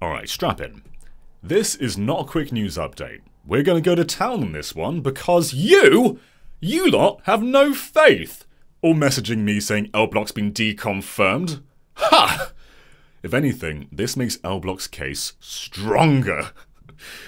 Alright, strap in. This is not a quick news update. We're going to go to town on this one because you lot have no faith. All messaging me saying L-Block's been deconfirmed. Ha! If anything, this makes L-Block's case stronger.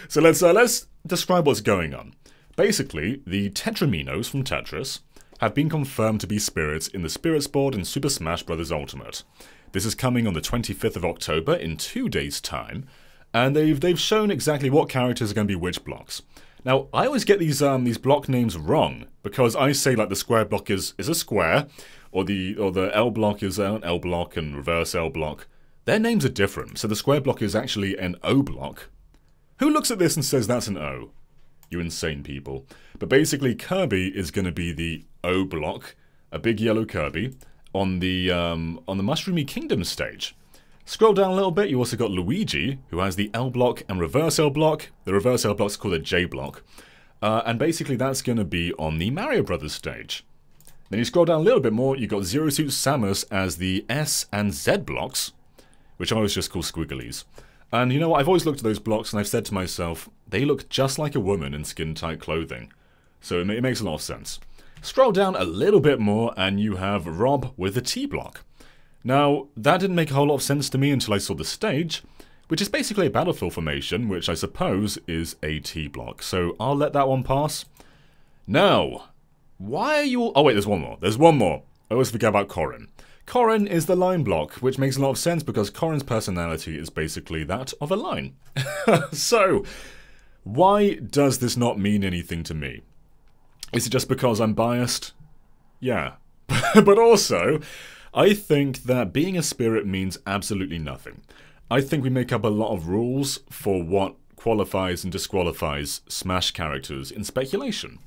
So let's describe what's going on. Basically, the Tetriminos from Tetris have been confirmed to be spirits in the Spirits board in Super Smash Bros. Ultimate. This is coming on the 25th of October in 2 days' time, and they've shown exactly what characters are going to be which blocks. Now, I always get these block names wrong, because I say like the square block is a square, or the L block is an L block and reverse L block. Their names are different, so the square block is actually an O block. Who looks at this and says that's an O? You insane people. But basically, Kirby is going to be the O block, a big yellow Kirby, on the Mushroomy Kingdom stage. Scroll down a little bit, you also got Luigi, who has the L block and reverse L block. The reverse L block's called a J block. And basically that's going to be on the Mario Brothers stage. Then you scroll down a little bit more, you got Zero Suit Samus as the S and Z blocks, which I always just call squigglies. And you know what, I've always looked at those blocks and I've said to myself, they look just like a woman in skin-tight clothing. So it makes a lot of sense. Scroll down a little bit more and you have Rob with the T block. Now, that didn't make a whole lot of sense to me until I saw the stage, which is basically a battlefield formation, which I suppose is a T block. So I'll let that one pass. Now, why are you all... Oh wait, there's one more. There's one more. I always forget about Corrin. Corrin is the line block, which makes a lot of sense because Corrin's personality is basically that of a line. So, why does this not mean anything to me? Is it just because I'm biased? Yeah. But also, I think that being a spirit means absolutely nothing. I think we make up a lot of rules for what qualifies and disqualifies Smash characters in speculation.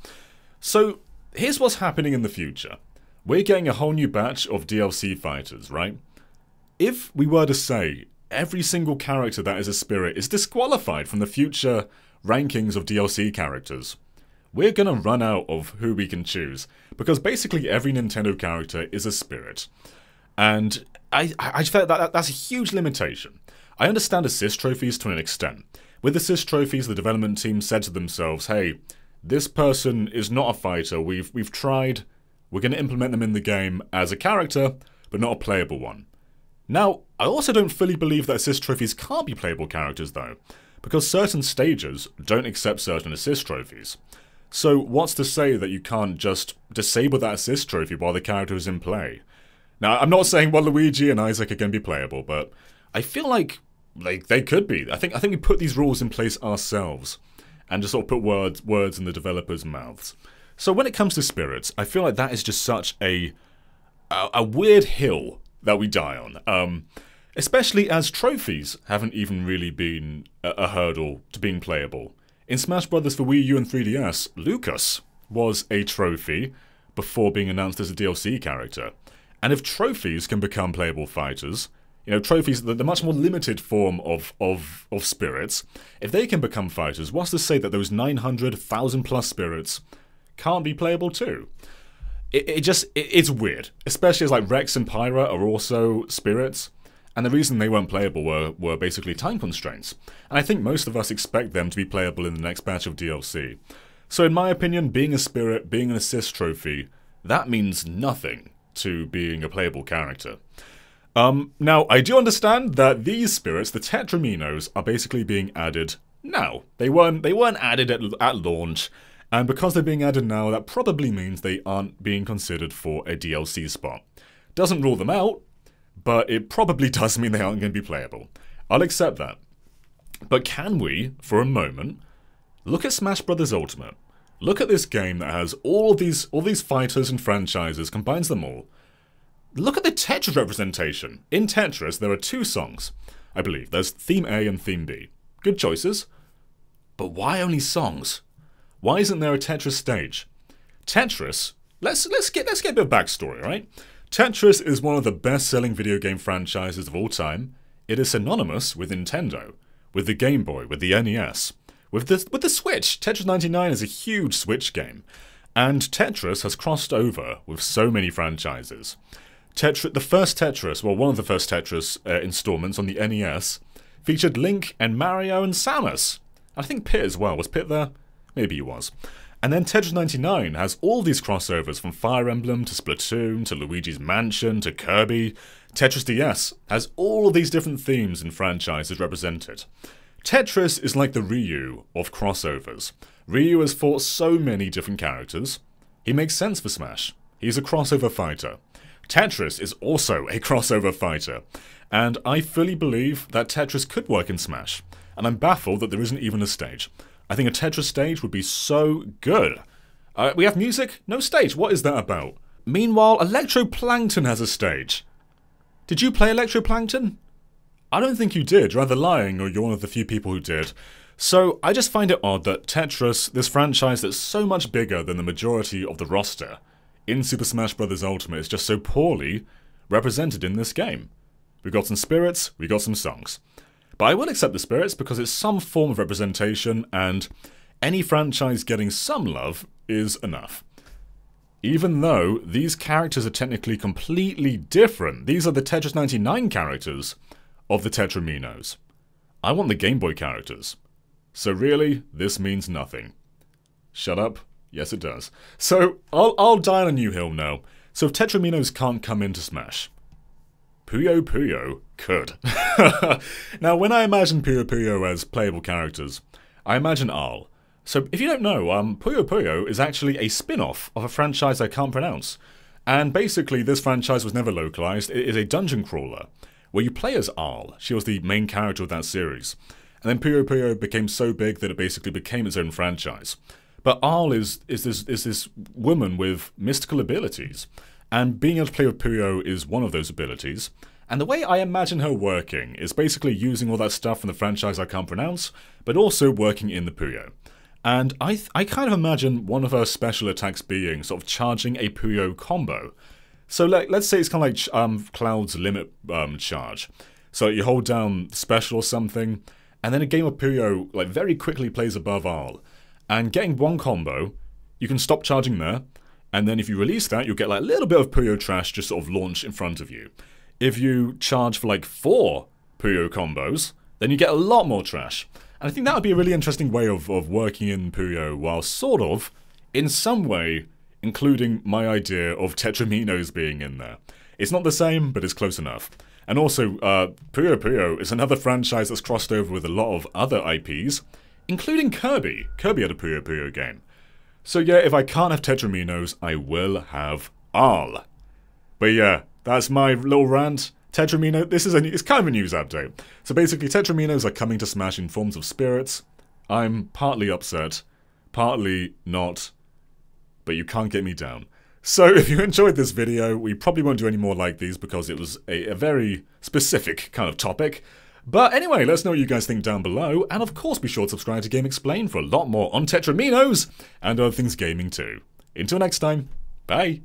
So, here's what's happening in the future. We're getting a whole new batch of DLC fighters, right? If we were to say every single character that is a spirit is disqualified from the future rankings of DLC characters, we're gonna run out of who we can choose, because basically every Nintendo character is a spirit. And I felt that that's a huge limitation. I understand assist trophies to an extent. With assist trophies, the development team said to themselves, hey, this person is not a fighter, we've tried... We're going to implement them in the game as a character, but not a playable one. Now, I also don't fully believe that assist trophies can't be playable characters though, because certain stages don't accept certain assist trophies. So what's to say that you can't just disable that assist trophy while the character is in play? Now, I'm not saying Luigi and Isaac are going to be playable, but I feel like they could be. I think we put these rules in place ourselves, and just sort of put words in the developers' mouths. So when it comes to spirits, I feel like that is just such a weird hill that we die on. Especially as trophies haven't even really been a hurdle to being playable. In Smash Bros. For Wii U and 3DS, Lucas was a trophy before being announced as a DLC character. And if trophies can become playable fighters, you know, trophies, the much more limited form of spirits, if they can become fighters, what's to say that those 900,000 plus spirits can't be playable too? It's weird, especially as like Rex and Pyra are also spirits, and the reason they weren't playable were basically time constraints, and I think most of us expect them to be playable in the next batch of DLC. So in my opinion, being a spirit, being an assist trophy, that means nothing to being a playable character. Now, I do understand that these spirits, the Tetriminos, are basically being added now. They weren't added at launch. And because they're being added now, that probably means they aren't being considered for a DLC spot. Doesn't rule them out, but it probably does mean they aren't going to be playable. I'll accept that. But can we, for a moment, look at Smash Bros. Ultimate? Look at this game that has all these fighters and franchises, combines them all. Look at the Tetris representation. In Tetris, there are 2 songs, I believe. There's Theme A and Theme B. Good choices. But why only songs? Why isn't there a Tetris stage? Tetris, let's get a bit of backstory, right? Tetris is one of the best-selling video game franchises of all time. It is synonymous with Nintendo, with the Game Boy, with the NES, with the Switch. Tetris 99 is a huge Switch game, and Tetris has crossed over with so many franchises. The first Tetris, well, one of the first Tetris installments on the NES, featured Link and Mario and Samus. I think Pit as well. Was Pit there? Maybe he was. And then Tetris 99 has all these crossovers from Fire Emblem to Splatoon to Luigi's Mansion to Kirby. Tetris DS has all of these different themes and franchises represented. Tetris is like the Ryu of crossovers. Ryu has fought so many different characters. He makes sense for Smash. He's a crossover fighter. Tetris is also a crossover fighter. And I fully believe that Tetris could work in Smash. And I'm baffled that there isn't even a stage. I think a Tetris stage would be so good. We have music? No stage. What is that about? Meanwhile, ElectroPlankton has a stage. Did you play ElectroPlankton? I don't think you did. You're either lying or you're one of the few people who did. So I just find it odd that Tetris, this franchise that's so much bigger than the majority of the roster in Super Smash Bros. Ultimate, is just so poorly represented in this game. We got some spirits, we got some songs. But I will accept the spirits because it's some form of representation, and any franchise getting some love is enough. Even though these characters are technically completely different. These are the Tetris 99 characters of the Tetriminos. I want the Game Boy characters. So really, this means nothing. Shut up? Yes, it does. So, I'll die on a new hill now. So if Tetriminos can't come into Smash, Puyo Puyo could. Now, when I imagine Puyo Puyo as playable characters, I imagine Aal. So, if you don't know, Puyo Puyo is actually a spin-off of a franchise I can't pronounce. And basically, this franchise was never localized. It is a dungeon crawler, where you play as Aal. She was the main character of that series. And then Puyo Puyo became so big that it basically became its own franchise. But Aal is this woman with mystical abilities. And being able to play with Puyo is one of those abilities. And the way I imagine her working is basically using all that stuff from the franchise I can't pronounce, but also working in the Puyo. And I kind of imagine one of her special attacks being sort of charging a Puyo combo. So let's say it's kind of like Cloud's limit charge. So you hold down special or something, and then a game of Puyo like very quickly plays above Aal. And getting one combo, you can stop charging there, and then if you release that, you'll get like a little bit of Puyo trash just sort of launch in front of you. If you charge for like 4 Puyo combos, then you get a lot more trash. And I think that would be a really interesting way of working in Puyo, while sort of, in some way, including my idea of Tetriminos being in there. It's not the same, but it's close enough. And also, Puyo Puyo is another franchise that's crossed over with a lot of other IPs, including Kirby. Kirby had a Puyo Puyo game. So yeah, if I can't have Tetriminos, I will have Aal. But yeah, that's my little rant. Tetrimino, it's kind of a news update. So basically, Tetriminos are coming to Smash in forms of spirits. I'm partly upset, partly not, but you can't get me down. So if you enjoyed this video, we probably won't do any more like these because it was a very specific kind of topic. But anyway, let us know what you guys think down below, and of course be sure to subscribe to Game Explained for a lot more on Tetriminos and other things gaming too. Until next time, bye!